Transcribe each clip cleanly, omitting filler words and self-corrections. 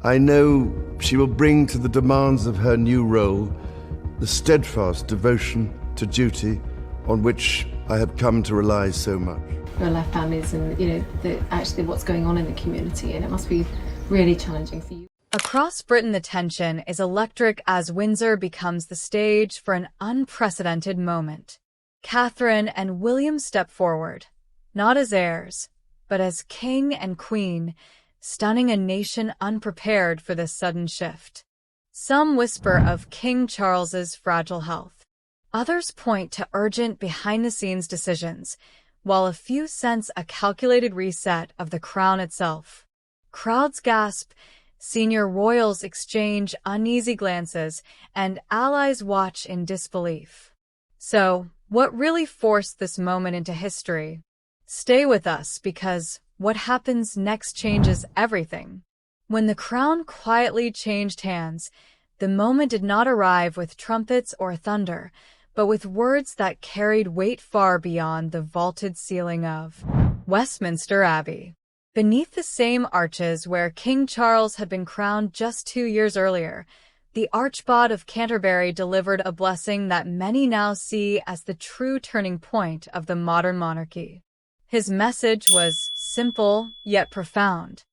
I know she will bring to the demands of her new role the steadfast devotion to duty on which I have come to rely so much. Real-life families and, actually what's going on in the community, and it must be really challenging for you. Across Britain, the tension is electric as Windsor becomes the stage for an unprecedented moment. Catherine and William step forward, not as heirs, but as king and queen, stunning a nation unprepared for this sudden shift. Some whisper of King Charles's fragile health. Others point to urgent behind-the-scenes decisions, while a few sense a calculated reset of the crown itself. Crowds gasp, senior royals exchange uneasy glances, and allies watch in disbelief. So, what really forced this moment into history? Stay with us, because what happens next changes everything. When the crown quietly changed hands, the moment did not arrive with trumpets or thunder, but with words that carried weight far beyond the vaulted ceiling of Westminster Abbey. Beneath the same arches where King Charles had been crowned just 2 years earlier, the Archbishop of Canterbury delivered a blessing that many now see as the true turning point of the modern monarchy. His message was simple yet profound.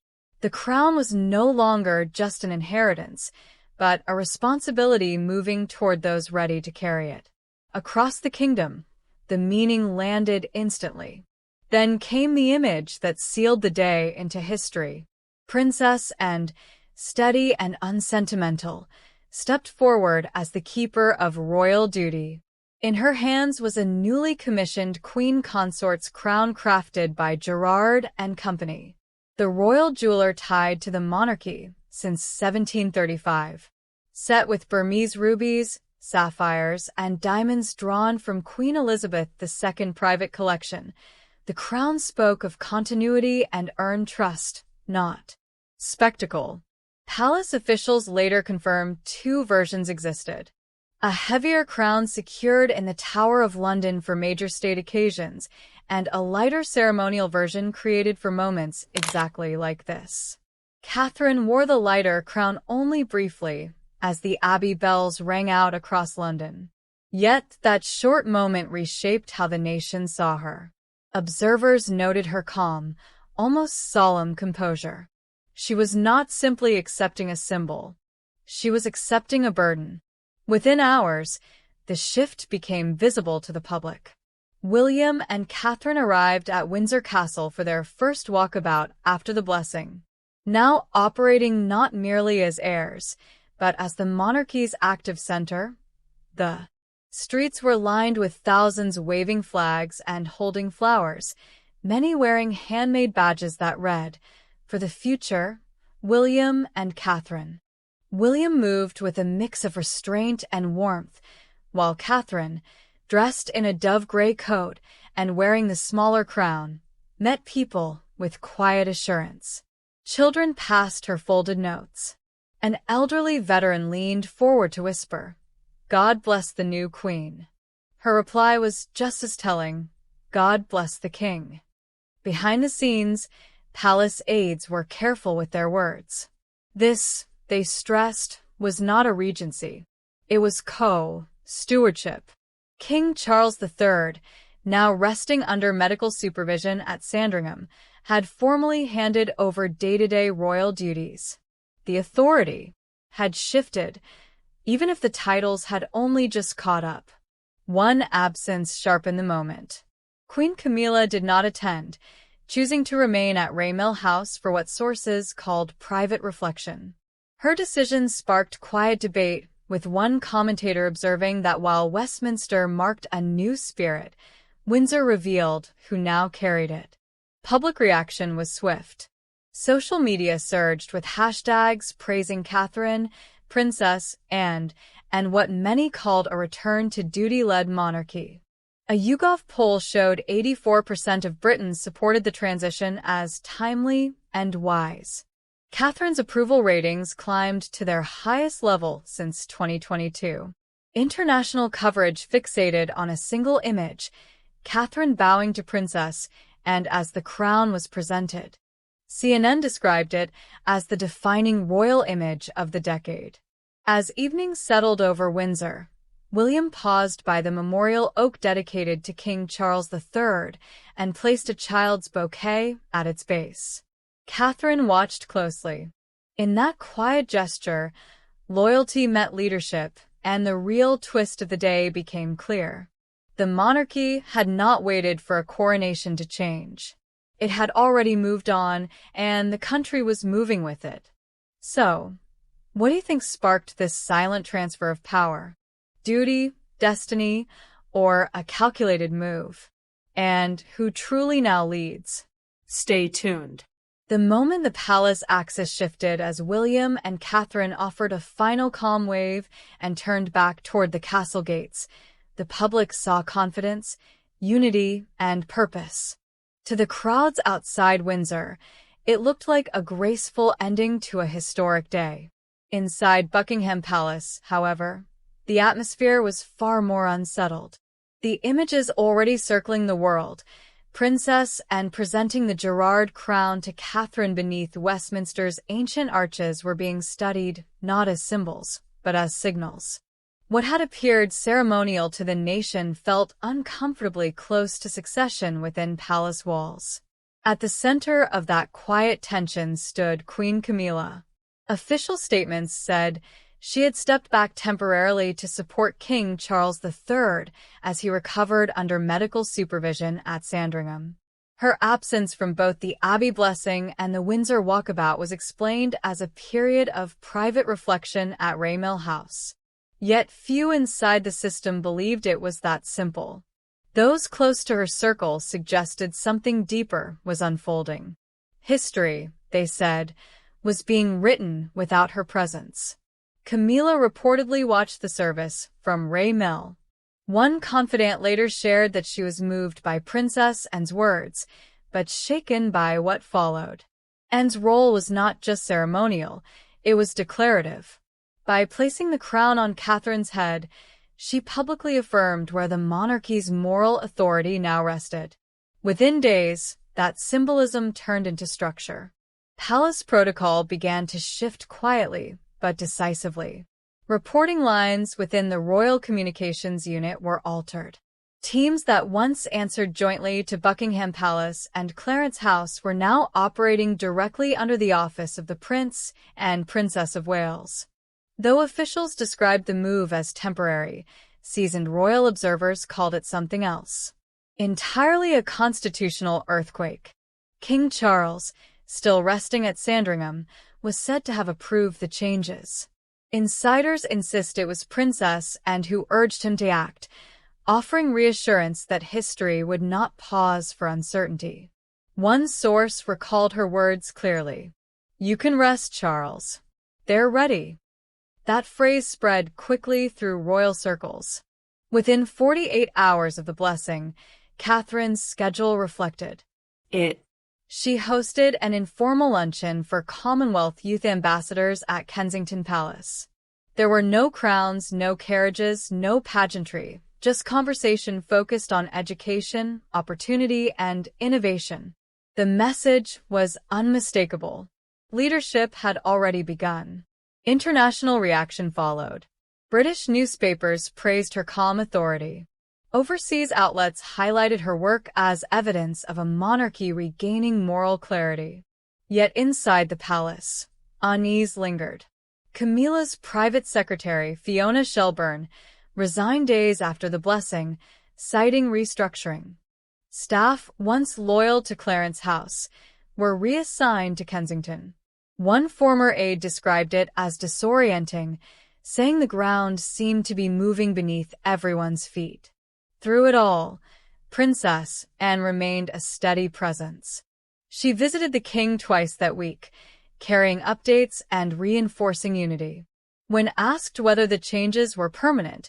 The crown was no longer just an inheritance, but a responsibility moving toward those ready to carry it. Across the kingdom, the meaning landed instantly. Then came the image that sealed the day into history. Princess and, steady and unsentimental, stepped forward as the keeper of royal duty. In her hands was a newly commissioned Queen Consort's crown crafted by Gerard and Company, the royal jeweler tied to the monarchy since 1735. Set with Burmese rubies, sapphires, and diamonds drawn from Queen Elizabeth II private collection, the crown spoke of continuity and earned trust, not spectacle. Palace officials later confirmed 2 versions existed. A heavier crown secured in the Tower of London for major state occasions, and a lighter ceremonial version created for moments exactly like this. Catherine wore the lighter crown only briefly, as the Abbey bells rang out across London. Yet that short moment reshaped how the nation saw her. Observers noted her calm, almost solemn composure. She was not simply accepting a symbol. She was accepting a burden. Within hours, the shift became visible to the public. William and Catherine arrived at Windsor Castle for their first walkabout after the blessing. Now operating not merely as heirs, but as the monarchy's active center, the streets were lined with thousands waving flags and holding flowers, many wearing handmade badges that read, "For the future, William and Catherine." William moved with a mix of restraint and warmth, while Catherine, dressed in a dove-gray coat and wearing the smaller crown, met people with quiet assurance. Children passed her folded notes. An elderly veteran leaned forward to whisper, "God bless the new queen." Her reply was just as telling, "God bless the king." Behind the scenes, palace aides were careful with their words. This, they stressed, was not a regency. It was co-stewardship. King Charles III, now resting under medical supervision at Sandringham, had formally handed over day-to-day royal duties. The authority had shifted, even if the titles had only just caught up. One absence sharpened the moment. Queen Camilla did not attend, choosing to remain at Raymell House for what sources called private reflection. Her decision sparked quiet debate, with one commentator observing that while Westminster marked a new spirit, Windsor revealed who now carried it. Public reaction was swift. Social media surged with hashtags praising Catherine, Princess, and what many called a return to duty-led monarchy. A YouGov poll showed 84% of Britons supported the transition as timely and wise. Catherine's approval ratings climbed to their highest level since 2022. International coverage fixated on a single image, Catherine bowing to Princess, and as the crown was presented. CNN described it as the defining royal image of the decade. As evening settled over Windsor, William paused by the memorial oak dedicated to King Charles III and placed a child's bouquet at its base. Catherine watched closely. In that quiet gesture, loyalty met leadership, and the real twist of the day became clear. The monarchy had not waited for a coronation to change. It had already moved on, and the country was moving with it. So, what do you think sparked this silent transfer of power? Duty, destiny, or a calculated move? And who truly now leads? Stay tuned. The moment the palace axis shifted as William and Catherine offered a final calm wave and turned back toward the castle gates, the public saw confidence, unity, and purpose. To the crowds outside Windsor, it looked like a graceful ending to a historic day. Inside Buckingham Palace, however, the atmosphere was far more unsettled. The images already circling the world, Princess and presenting the Gerard crown to Catherine beneath Westminster's ancient arches, were being studied not as symbols, but as signals. What had appeared ceremonial to the nation felt uncomfortably close to succession within palace walls. At the center of that quiet tension stood Queen Camilla. Official statements said she had stepped back temporarily to support King Charles III as he recovered under medical supervision at Sandringham. Her absence from both the Abbey blessing and the Windsor walkabout was explained as a period of private reflection at Raymell House. Yet few inside the system believed it was that simple. Those close to her circle suggested something deeper was unfolding. History, they said, was being written without her presence. Camilla reportedly watched the service from Raymell. One confidant later shared that she was moved by Princess Anne's words, but shaken by what followed. Anne's role was not just ceremonial, it was declarative. By placing the crown on Catherine's head, she publicly affirmed where the monarchy's moral authority now rested. Within days, that symbolism turned into structure. Palace protocol began to shift quietly, but decisively. Reporting lines within the Royal Communications Unit were altered. Teams that once answered jointly to Buckingham Palace and Clarence House were now operating directly under the office of the Prince and Princess of Wales. Though officials described the move as temporary, seasoned royal observers called it something else. Entirely a constitutional earthquake. King Charles, still resting at Sandringham, was said to have approved the changes. Insiders insist it was Princess Anne who urged him to act, offering reassurance that history would not pause for uncertainty. One source recalled her words clearly. "You can rest, Charles. They're ready." That phrase spread quickly through royal circles. Within 48 hours of the blessing, Catherine's schedule reflected it. She hosted an informal luncheon for Commonwealth youth ambassadors at Kensington Palace. There were no crowns, no carriages, no pageantry, just conversation focused on education, opportunity, and innovation. The message was unmistakable. Leadership had already begun. International reaction followed. British newspapers praised her calm authority. Overseas outlets highlighted her work as evidence of a monarchy regaining moral clarity. Yet inside the palace, unease lingered. Camilla's private secretary, Fiona Shelburne, resigned days after the blessing, citing restructuring. Staff, once loyal to Clarence House, were reassigned to Kensington. One former aide described it as disorienting, saying the ground seemed to be moving beneath everyone's feet. Through it all, Princess Anne remained a steady presence. She visited the king twice that week, carrying updates and reinforcing unity. When asked whether the changes were permanent,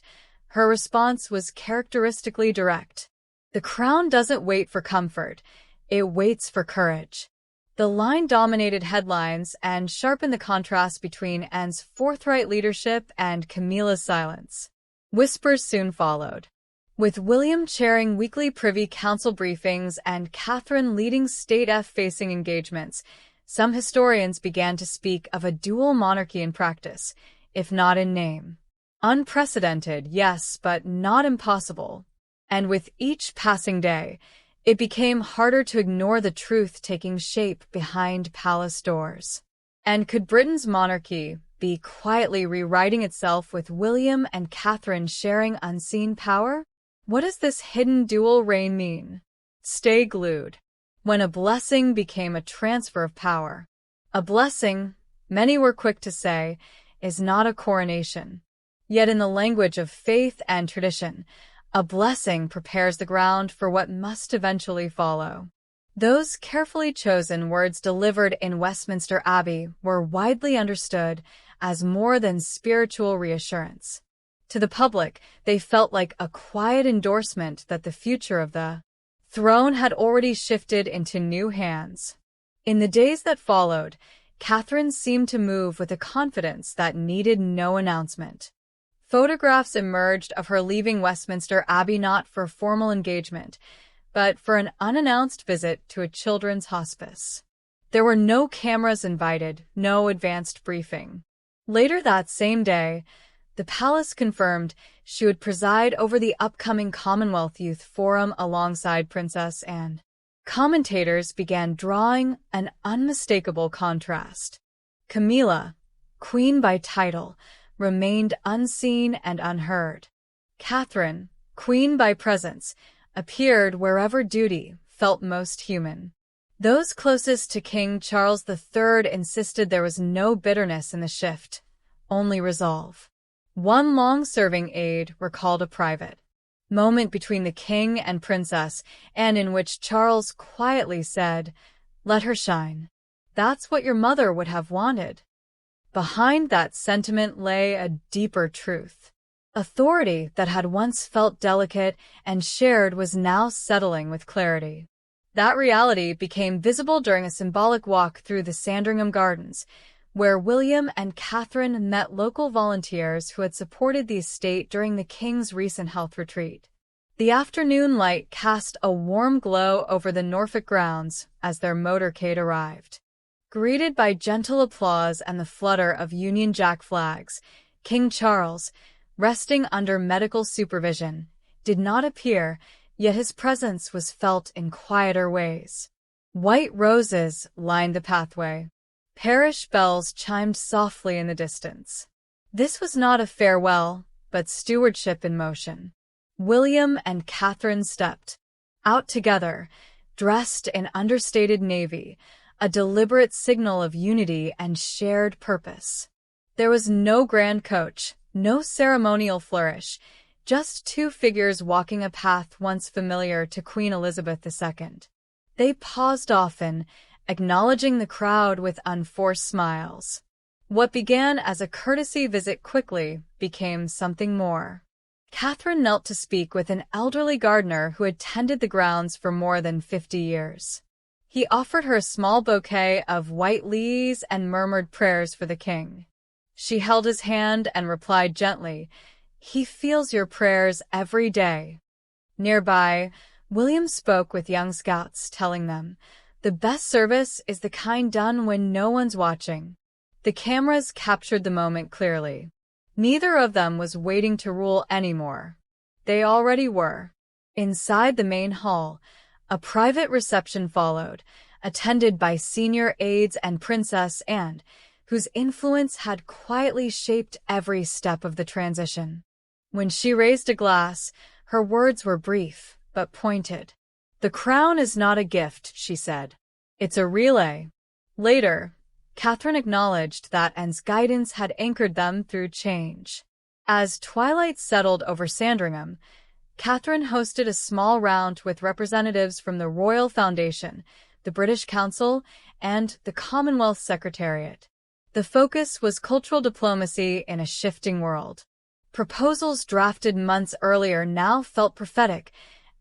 her response was characteristically direct. "The crown doesn't wait for comfort, it waits for courage." The line dominated headlines and sharpened the contrast between Anne's forthright leadership and Camilla's silence. Whispers soon followed. With William chairing weekly Privy Council briefings and Catherine leading state-facing engagements, Some historians began to speak of a dual monarchy in practice, if not in name. Unprecedented, yes, but not impossible. And with each passing day, it became harder to ignore the truth taking shape behind palace doors. And could Britain's monarchy be quietly rewriting itself with William and Catherine sharing unseen power? What does this hidden dual reign mean? Stay glued. When a blessing became a transfer of power. A blessing, many were quick to say, is not a coronation. Yet in the language of faith and tradition, a blessing prepares the ground for what must eventually follow. Those carefully chosen words delivered in Westminster Abbey were widely understood as more than spiritual reassurance. To the public, they felt like a quiet endorsement that the future of the throne had already shifted into new hands. In the days that followed, Catherine seemed to move with a confidence that needed no announcement. Photographs emerged of her leaving Westminster Abbey not for formal engagement, but for an unannounced visit to a children's hospice. There were no cameras invited, no advanced briefing. Later that same day, the palace confirmed she would preside over the upcoming Commonwealth Youth Forum alongside Princess Anne. Commentators began drawing an unmistakable contrast. Camilla, queen by title, remained unseen and unheard. Catherine, queen by presence, appeared wherever duty felt most human. Those closest to King Charles III insisted there was no bitterness in the shift, only resolve. One long-serving aide recalled a private moment between the king and princess, and in which Charles quietly said, "Let her shine. That's what your mother would have wanted." Behind that sentiment lay a deeper truth. Authority that had once felt delicate and shared was now settling with clarity. That reality became visible during a symbolic walk through the Sandringham Gardens, where William and Catherine met local volunteers who had supported the estate during the king's recent health retreat. The afternoon light cast a warm glow over the Norfolk grounds as their motorcade arrived. Greeted by gentle applause and the flutter of Union Jack flags, King Charles, resting under medical supervision, did not appear, yet his presence was felt in quieter ways. White roses lined the pathway. Parish bells chimed softly in the distance. This was not a farewell, but stewardship in motion. William and Catherine stepped out together, dressed in understated navy, a deliberate signal of unity and shared purpose. There was no grand coach, no ceremonial flourish, just two figures walking a path once familiar to Queen Elizabeth II. They paused often, acknowledging the crowd with unforced smiles. What began as a courtesy visit quickly became something more. Catherine knelt to speak with an elderly gardener who had tended the grounds for more than 50 years. He offered her a small bouquet of white lilies and murmured prayers for the king. She held his hand and replied gently, "He feels your prayers every day." Nearby, William spoke with young scouts, telling them, "The best service is the kind done when no one's watching." The cameras captured the moment clearly. Neither of them was waiting to rule anymore. They already were. Inside the main hall, a private reception followed, attended by senior aides and Princess Anne, whose influence had quietly shaped every step of the transition. When she raised a glass, her words were brief, but pointed. "The crown is not a gift," she said. "It's a relay." Later, Catherine acknowledged that Anne's guidance had anchored them through change. As twilight settled over Sandringham, Catherine hosted a small round with representatives from the Royal Foundation, the British Council, and the Commonwealth Secretariat. The focus was cultural diplomacy in a shifting world. Proposals drafted months earlier now felt prophetic,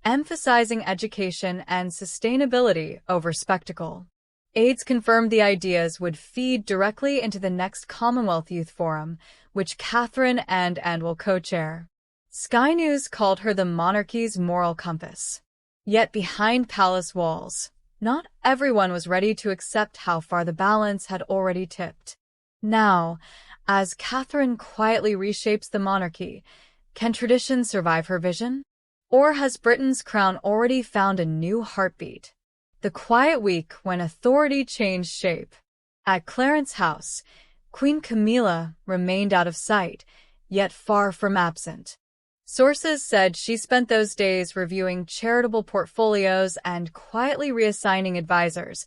emphasizing education and sustainability over spectacle. Aides confirmed the ideas would feed directly into the next Commonwealth Youth Forum, which Catherine and Anne will co-chair. Sky News called her the monarchy's moral compass. Yet behind palace walls, Not everyone was ready to accept how far the balance had already tipped. Now, as Catherine quietly reshapes the monarchy, can tradition survive her vision? Or has Britain's crown already found a new heartbeat? The quiet week when authority changed shape. At Clarence House, Queen Camilla remained out of sight, yet far from absent. Sources said she spent those days reviewing charitable portfolios and quietly reassigning advisors,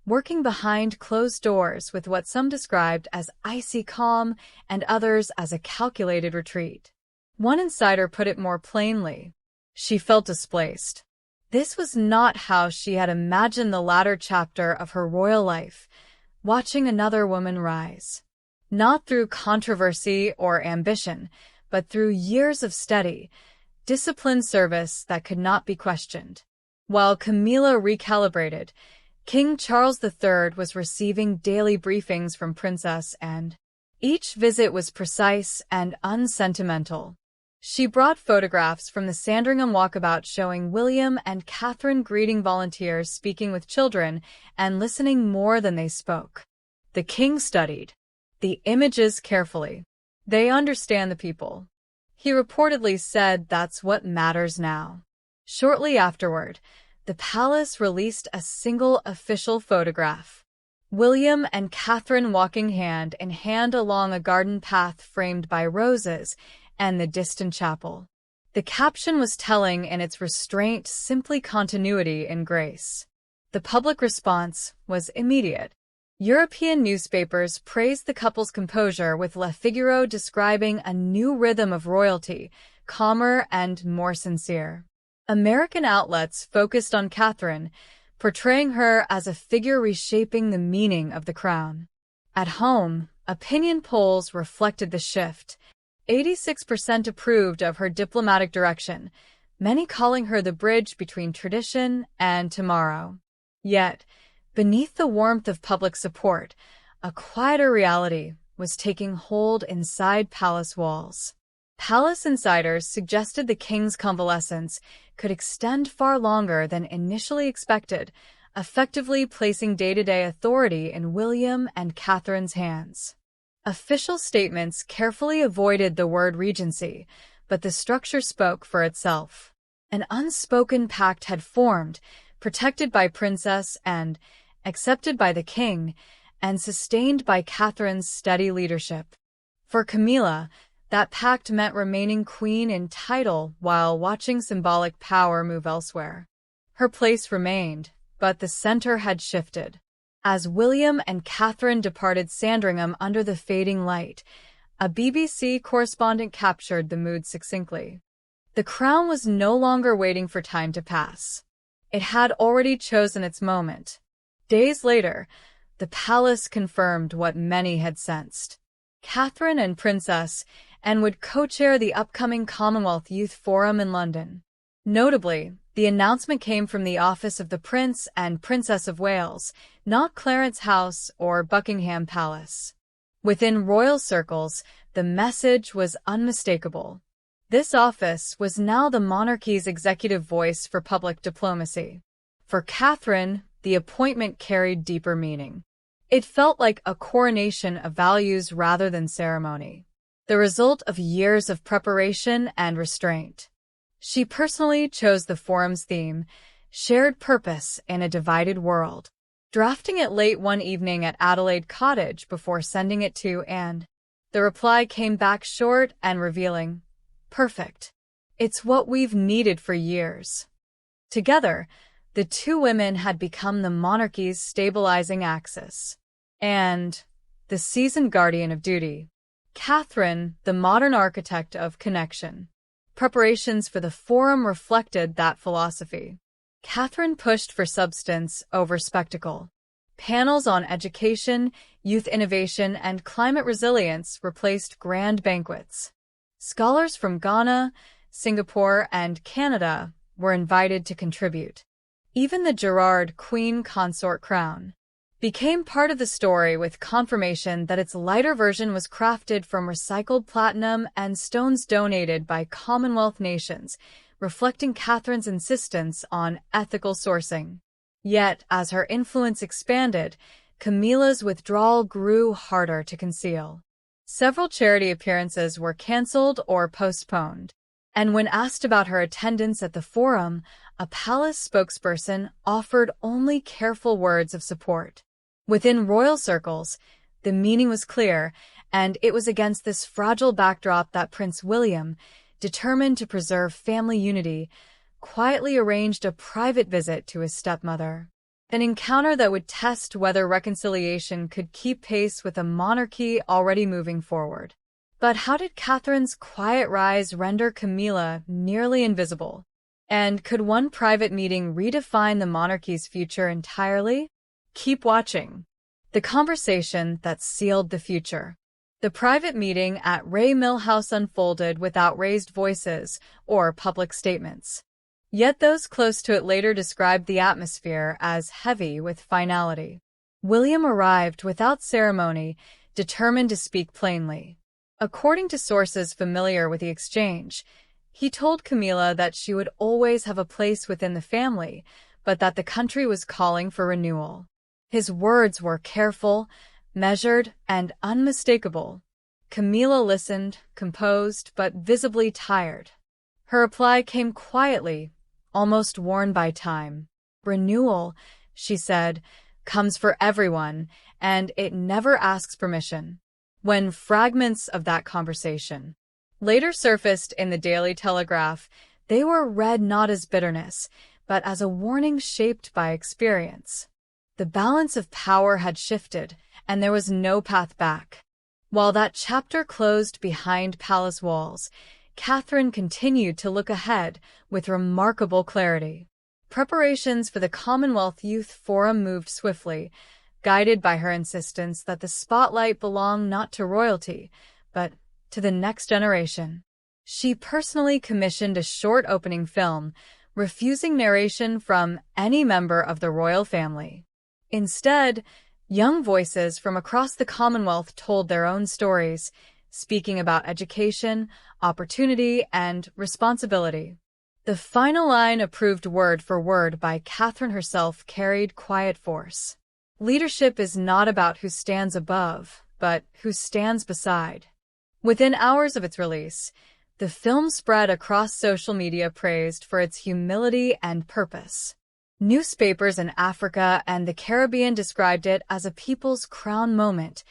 working behind closed doors with what some described as icy calm and others as a calculated retreat. One insider put it more plainly. She felt displaced. This was not how she had imagined the latter chapter of her royal life, watching another woman rise. Not through controversy or ambition, but through years of steady, disciplined service that could not be questioned. While Camilla recalibrated, King Charles III was receiving daily briefings from Princess Anne. Each visit was precise and unsentimental. She brought photographs from the Sandringham walkabout showing William and Catherine greeting volunteers, speaking with children, and listening more than they spoke. The king studied the images carefully. They understand the people. He reportedly said that's what matters now. Shortly afterward, the palace released a single official photograph. William and Catherine walking hand in hand along a garden path framed by roses and the distant chapel. The caption was telling in its restraint, simply continuity and grace. The public response was immediate. European newspapers praised the couple's composure, with Le Figaro describing a new rhythm of royalty, calmer and more sincere. American outlets focused on Catherine, portraying her as a figure reshaping the meaning of the crown. At home, opinion polls reflected the shift. 86% approved of her diplomatic direction, many calling her the bridge between tradition and tomorrow. Yet, beneath the warmth of public support, a quieter reality was taking hold inside palace walls. Palace insiders suggested the king's convalescence could extend far longer than initially expected, effectively placing day-to-day authority in William and Catherine's hands. Official statements carefully avoided the word regency, but the structure spoke for itself. An unspoken pact had formed, protected by Princess and accepted by the king, and sustained by Catherine's steady leadership. For Camilla, that pact meant remaining queen in title while watching symbolic power move elsewhere. Her place remained, but the center had shifted. As William and Catherine departed Sandringham under the fading light, a BBC correspondent captured the mood succinctly. The crown was no longer waiting for time to pass. It had already chosen its moment. Days later, the palace confirmed what many had sensed. Catherine and Princess Anne would co-chair the upcoming Commonwealth Youth Forum in London. Notably, the announcement came from the office of the Prince and Princess of Wales, not Clarence House or Buckingham Palace. Within royal circles, the message was unmistakable. This office was now the monarchy's executive voice for public diplomacy. For Catherine, the appointment carried deeper meaning. It felt like a coronation of values rather than ceremony, the result of years of preparation and restraint. She personally chose the forum's theme, Shared Purpose in a Divided World, drafting it late one evening at Adelaide Cottage before sending it to Anne. The reply came back short and revealing. Perfect. It's what we've needed for years. Together, the two women had become the monarchy's stabilizing axis. And the seasoned guardian of duty. Catherine, the modern architect of connection. Preparations for the forum reflected that philosophy. Catherine pushed for substance over spectacle. Panels on education, youth innovation, and climate resilience replaced grand banquets. Scholars from Ghana, Singapore, and Canada were invited to contribute. Even the Gerard Queen Consort crown became part of the story, with confirmation that its lighter version was crafted from recycled platinum and stones donated by Commonwealth nations, reflecting Catherine's insistence on ethical sourcing. Yet, as her influence expanded, Camilla's withdrawal grew harder to conceal. Several charity appearances were canceled or postponed, and when asked about her attendance at the forum, a palace spokesperson offered only careful words of support. Within royal circles, the meaning was clear, and it was against this fragile backdrop that Prince William, determined to preserve family unity, quietly arranged a private visit to his stepmother. An encounter that would test whether reconciliation could keep pace with a monarchy already moving forward. But how did Catherine's quiet rise render Camilla nearly invisible? And could one private meeting redefine the monarchy's future entirely? Keep watching. The conversation that sealed the future. The private meeting at Ray Mill House unfolded without raised voices or public statements. Yet those close to it later described the atmosphere as heavy with finality. William arrived without ceremony, determined to speak plainly. According to sources familiar with the exchange, he told Camilla that she would always have a place within the family, but that the country was calling for renewal. His words were careful, measured, and unmistakable. Camilla listened, composed, but visibly tired. Her reply came quietly, almost worn by time. Renewal, she said, comes for everyone, and it never asks permission. When fragments of that conversation later surfaced in the Daily Telegraph, they were read not as bitterness, but as a warning shaped by experience. The balance of power had shifted, and there was no path back. While that chapter closed behind palace walls, Catherine continued to look ahead with remarkable clarity. Preparations for the Commonwealth Youth Forum moved swiftly, guided by her insistence that the spotlight belong not to royalty, but to the next generation. She personally commissioned a short opening film, refusing narration from any member of the royal family. Instead, young voices from across the Commonwealth told their own stories, speaking about education, opportunity, and responsibility. The final line, approved word for word by Catherine herself, carried quiet force. Leadership is not about who stands above, but who stands beside. Within hours of its release, the film spread across social media praised for its humility and purpose. Newspapers in Africa and the Caribbean described it as a people's crown moment,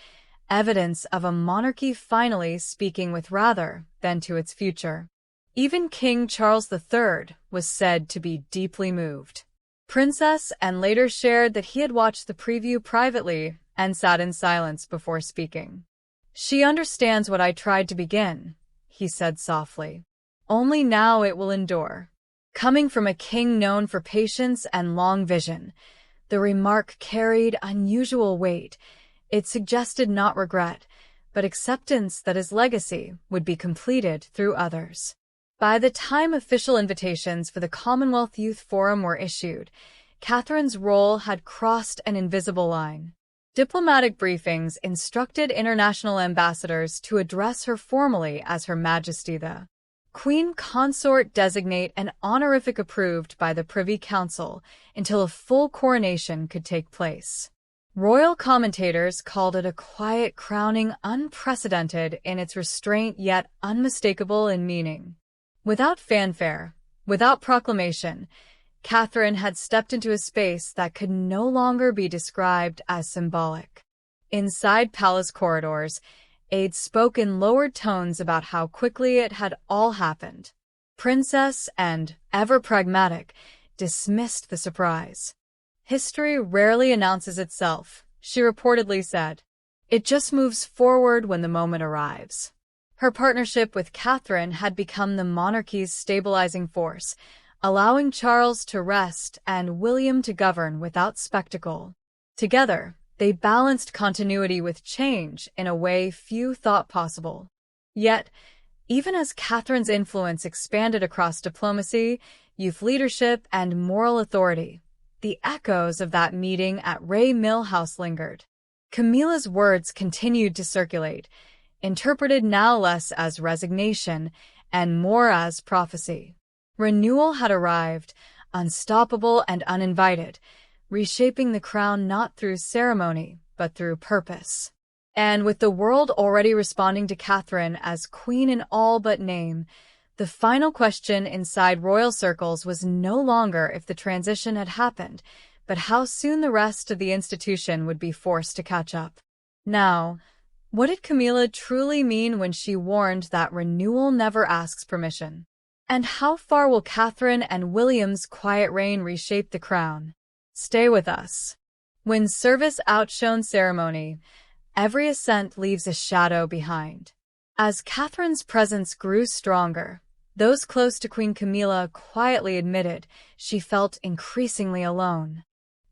evidence of a monarchy finally speaking with rather than to its future. Even King Charles III was said to be deeply moved. Princess and later shared that he had watched the preview privately and sat in silence before speaking. "She understands what I tried to begin," he said softly. "Only now it will endure." Coming from a king known for patience and long vision, the remark carried unusual weight. It suggested not regret, but acceptance that his legacy would be completed through others. By the time official invitations for the Commonwealth Youth Forum were issued, Catherine's role had crossed an invisible line. Diplomatic briefings instructed international ambassadors to address her formally as Her Majesty the Queen Consort Designate, an honorific approved by the Privy Council until a full coronation could take place. Royal commentators called it a quiet crowning, unprecedented in its restraint yet unmistakable in meaning. Without fanfare, without proclamation, Catherine had stepped into a space that could no longer be described as symbolic. Inside palace corridors, aides spoke in lowered tones about how quickly it had all happened. Princess, and ever pragmatic, dismissed the surprise. "History rarely announces itself," she reportedly said. "It just moves forward when the moment arrives." Her partnership with Catherine had become the monarchy's stabilizing force, allowing Charles to rest and William to govern without spectacle. Together, they balanced continuity with change in a way few thought possible. Yet, even as Catherine's influence expanded across diplomacy, youth leadership, and moral authority, the echoes of that meeting at Ray Mill House lingered. Camilla's words continued to circulate, interpreted now less as resignation and more as prophecy. Renewal had arrived, unstoppable and uninvited, reshaping the crown not through ceremony, but through purpose. And with the world already responding to Catherine as queen in all but name, the final question inside royal circles was no longer if the transition had happened, but how soon the rest of the institution would be forced to catch up. Now, what did Camilla truly mean when she warned that renewal never asks permission? And how far will Catherine and William's quiet reign reshape the crown? Stay with us. When service outshone ceremony, every ascent leaves a shadow behind. As Catherine's presence grew stronger, those close to Queen Camilla quietly admitted she felt increasingly alone.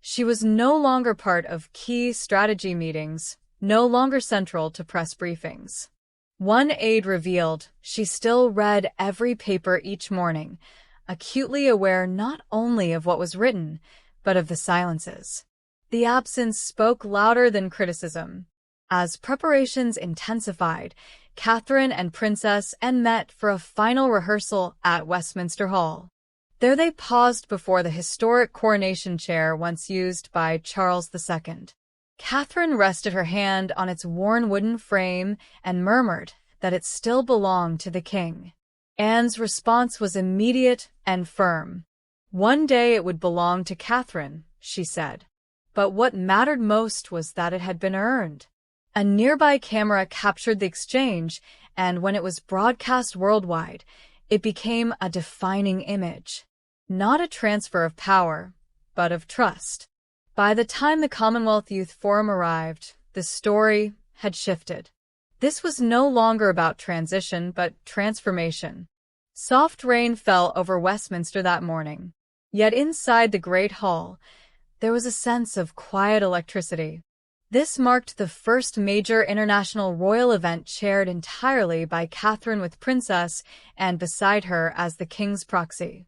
She was no longer part of key strategy meetings, no longer central to press briefings. One aide revealed she still read every paper each morning, acutely aware not only of what was written, but of the silences. The absence spoke louder than criticism. As preparations intensified, Catherine and Princess Anne met for a final rehearsal at Westminster Hall. There they paused before the historic coronation chair once used by Charles II. Catherine rested her hand on its worn wooden frame and murmured that it still belonged to the king. Anne's response was immediate and firm. One day it would belong to Catherine, she said. But what mattered most was that it had been earned. A nearby camera captured the exchange, and when it was broadcast worldwide, it became a defining image. Not a transfer of power, but of trust. By the time the Commonwealth Youth Forum arrived, the story had shifted. This was no longer about transition, but transformation. Soft rain fell over Westminster that morning. Yet inside the Great Hall, there was a sense of quiet electricity. This marked the first major international royal event chaired entirely by Catherine with Princess Anne beside her as the king's proxy.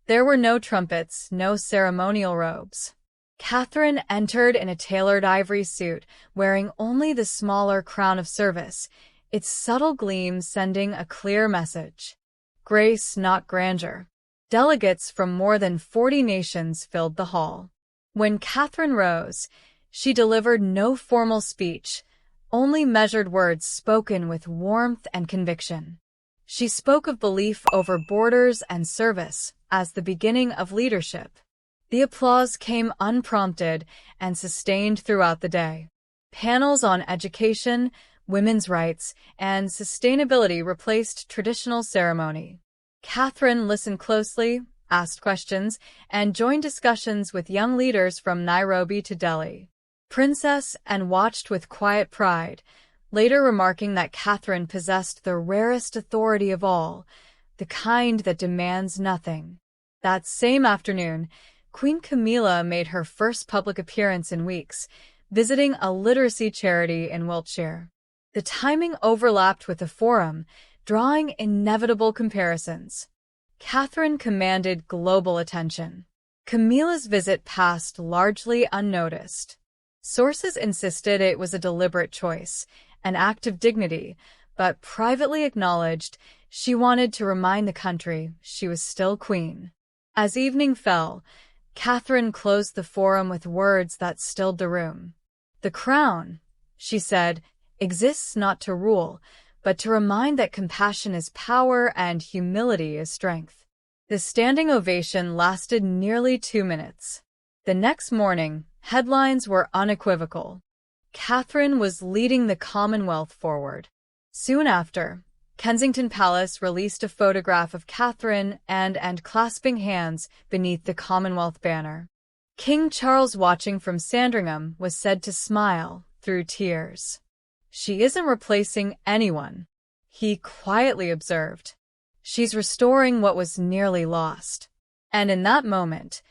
There were no trumpets, no ceremonial robes. Catherine entered in a tailored ivory suit, wearing only the smaller crown of service, its subtle gleam sending a clear message. Grace, not grandeur. Delegates from more than 40 nations filled the hall. When Catherine rose, she delivered no formal speech, only measured words spoken with warmth and conviction. She spoke of belief over borders and service as the beginning of leadership. The applause came unprompted and sustained throughout the day. Panels on education, women's rights, and sustainability replaced traditional ceremony. Catherine listened closely, asked questions, and joined discussions with young leaders from Nairobi to Delhi. Princess Anne watched with quiet pride, later remarking that Catherine possessed the rarest authority of all, the kind that demands nothing. That same afternoon, Queen Camilla made her first public appearance in weeks, visiting a literacy charity in Wiltshire. The timing overlapped with the forum, drawing inevitable comparisons. Catherine commanded global attention. Camilla's visit passed largely unnoticed. Sources insisted it was a deliberate choice, an act of dignity, but privately acknowledged she wanted to remind the country she was still queen. As evening fell, Catherine closed the forum with words that stilled the room. "The crown," she said, "exists not to rule, but to remind that compassion is power and humility is strength." The standing ovation lasted nearly 2 minutes. The next morning, headlines were unequivocal. Catherine was leading the Commonwealth forward. Soon after, Kensington Palace released a photograph of Catherine and clasping hands beneath the Commonwealth banner. King Charles, watching from Sandringham, was said to smile through tears. "She isn't replacing anyone," he quietly observed. "She's restoring what was nearly lost." And in that moment,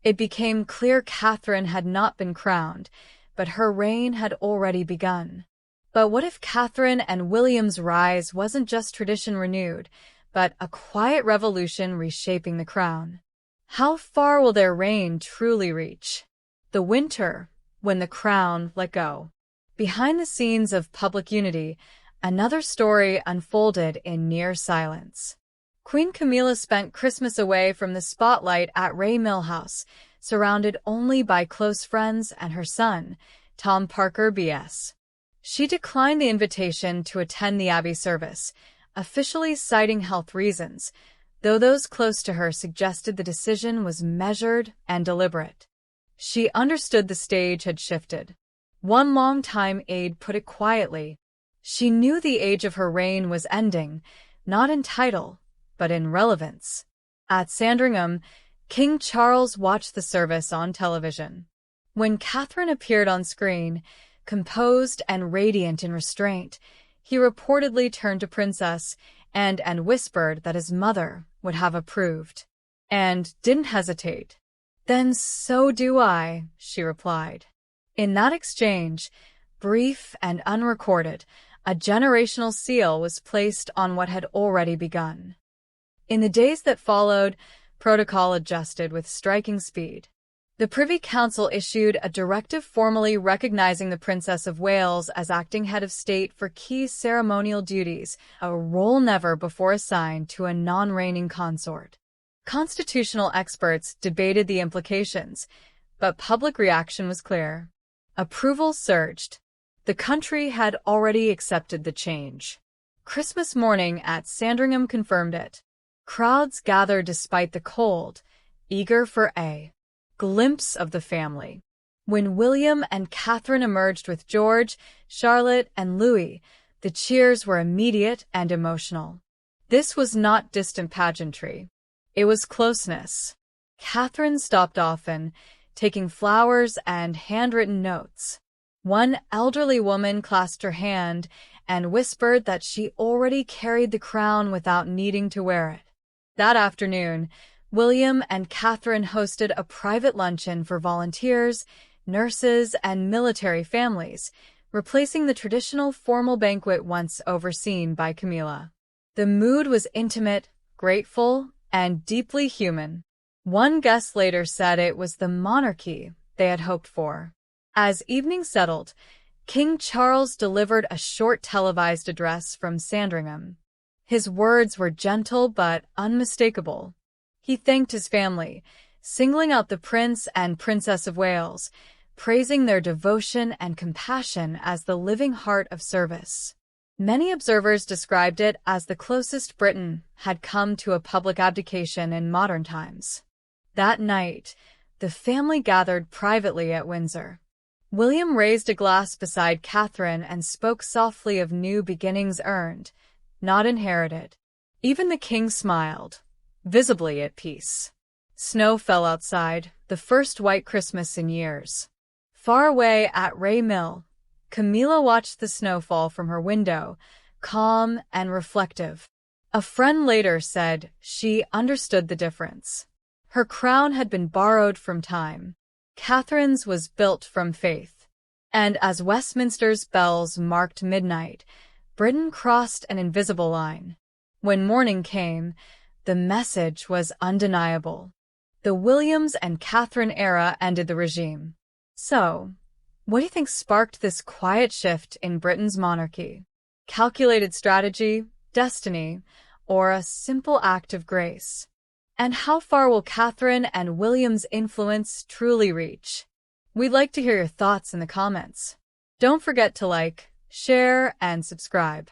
it became clear Catherine had not been crowned, but her reign had already begun. But what if Catherine and William's rise wasn't just tradition renewed, but a quiet revolution reshaping the crown? How far will their reign truly reach? The winter, when the crown let go. Behind the scenes of public unity, another story unfolded in near silence. Queen Camilla spent Christmas away from the spotlight at Ray Mill House, surrounded only by close friends and her son, Tom Parker B.S. She declined the invitation to attend the Abbey service, officially citing health reasons, though those close to her suggested the decision was measured and deliberate. She understood the stage had shifted. One longtime aide put it quietly. She knew the age of her reign was ending, not in title, but in relevance. At Sandringham, King Charles watched the service on television. When Catherine appeared on screen, composed and radiant in restraint, he reportedly turned to Princess and whispered that his mother would have approved. And didn't hesitate. "Then so do I," she replied. In that exchange, brief and unrecorded, a generational seal was placed on what had already begun. In the days that followed, protocol adjusted with striking speed. The Privy Council issued a directive formally recognizing the Princess of Wales as acting head of state for key ceremonial duties, a role never before assigned to a non-reigning consort. Constitutional experts debated the implications, but public reaction was clear. Approval surged. The country had already accepted the change. Christmas morning at Sandringham confirmed it. Crowds gathered despite the cold, eager for a glimpse of the family. When William and Catherine emerged with George, Charlotte, and Louis, the cheers were immediate and emotional. This was not distant pageantry. It was closeness. Catherine stopped often, taking flowers and handwritten notes. One elderly woman clasped her hand and whispered that she already carried the crown without needing to wear it. That afternoon, William and Catherine hosted a private luncheon for volunteers, nurses, and military families, replacing the traditional formal banquet once overseen by Camilla. The mood was intimate, grateful, and deeply human. One guest later said it was the monarchy they had hoped for. As evening settled, King Charles delivered a short televised address from Sandringham. His words were gentle but unmistakable. He thanked his family, singling out the Prince and Princess of Wales, praising their devotion and compassion as the living heart of service. Many observers described it as the closest Britain had come to a public abdication in modern times. That night, the family gathered privately at Windsor. William raised a glass beside Catherine and spoke softly of new beginnings earned, not inherited. Even the king smiled, visibly at peace. Snow fell outside, the first white Christmas in years. Far away at Ray Mill, Camilla watched the snowfall from her window, calm and reflective. A friend later said she understood the difference. Her crown had been borrowed from time. Catherine's was built from faith. And as Westminster's bells marked midnight, Britain crossed an invisible line. When morning came, the message was undeniable. The Williams and Catherine era ended the regime. So, what do you think sparked this quiet shift in Britain's monarchy? Calculated strategy, destiny, or a simple act of grace? And how far will Catherine and William's influence truly reach? We'd like to hear your thoughts in the comments. Don't forget to like, share, and subscribe.